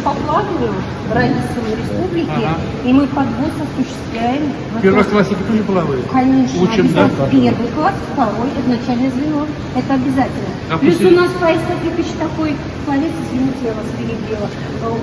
по плаванию в Рависовой республике, и мы подвоз осуществляем. Первоклассники тоже плавают? Конечно, Учим, да? Первый класс, второй, это начальное звено. Это обязательно. А Плюс после- у нас Фаис Тафикович такой пловец, извините, я вас перебила.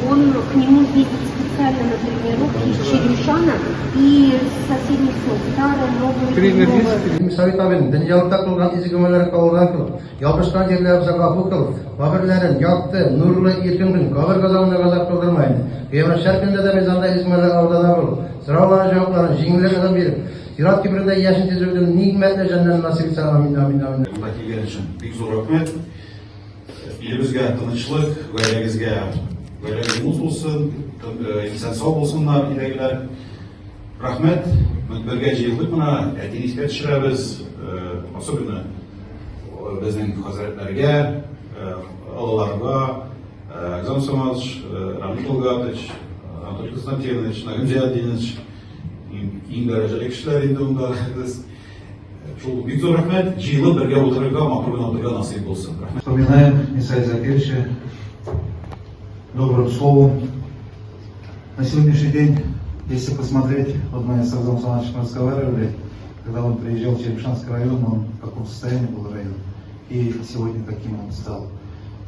Он к нему ездит специально на тренировки из Черемшана и соседних сел. Старое, новое, Тренер новое. есть? Советовен дünyalıkta kılgan izgümeleri kavurgan kıl, yapışkan yerlerimize kapı kıl, kabirlerin yaktı, nurlu irkin gün, kabir kazanına kadar kıldırmayın. Evren şerkinde de mezanda izgümeleri avdada kıl, sıraların cevapların jinglerine verip, Sirat kibrinde yaşın tezirden nimetle cennet nasip etsin. Amin, amin, amin. Мында келген үшін бик зор рахмет. Елімізге тынычлық, гаиләгезгә гаиләгез булсын, исән сау булсыннар, өйдәгеләр. Рахмет. Бергә җыелдык мына, әтине искә төшерәбез, особенно безнең хәзрәтләргә, алаларга, Александр Самович, Рамил Толгатович, Анатолий Константинович, Нагим Зиятдинович, иң дәрәҗәле кешеләр инде унда без. Шул бик зур рәхмәт, җыелып бергә утырырга, матур гына утырырга насыйп булсын. Рәхмәт. Вспоминаем Исаия Закирьевича добрым словом. На сегодняшний день, если посмотреть, вот мы с Рамзаном Самовичем разговаривали, когда он приезжал в Черемшанский район, он в каком состоянии был район, и сегодня каким он стал.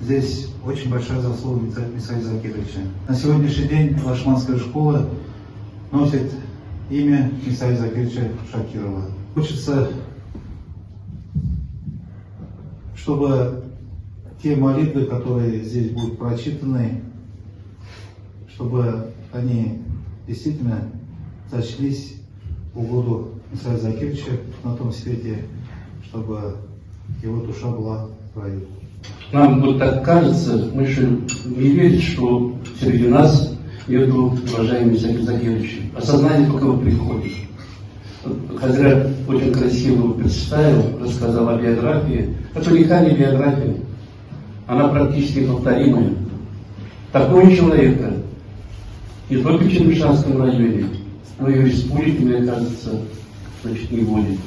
Здесь очень большая заслуга Исаия Закирьевича. На сегодняшний день Лашманская школа носит имя Исаия Закирьевича Шакирова. Хочется, чтобы те молитвы, которые здесь будут прочитаны, чтобы они действительно зачлись в угоду Исаия Закирьевича на том свете, чтобы его душа была в раю. Нам вот так кажется, мы же не верим, что среди нас нету уважаемый Исаия Закирьевича. Осознание только его приходит. Хазрат очень красиво его представил, рассказал о биографии. Это уникальная биография. Она практически повторимая. Такого человека не только в Черемшанском районе, но и в республике, мне кажется, значит, не будет.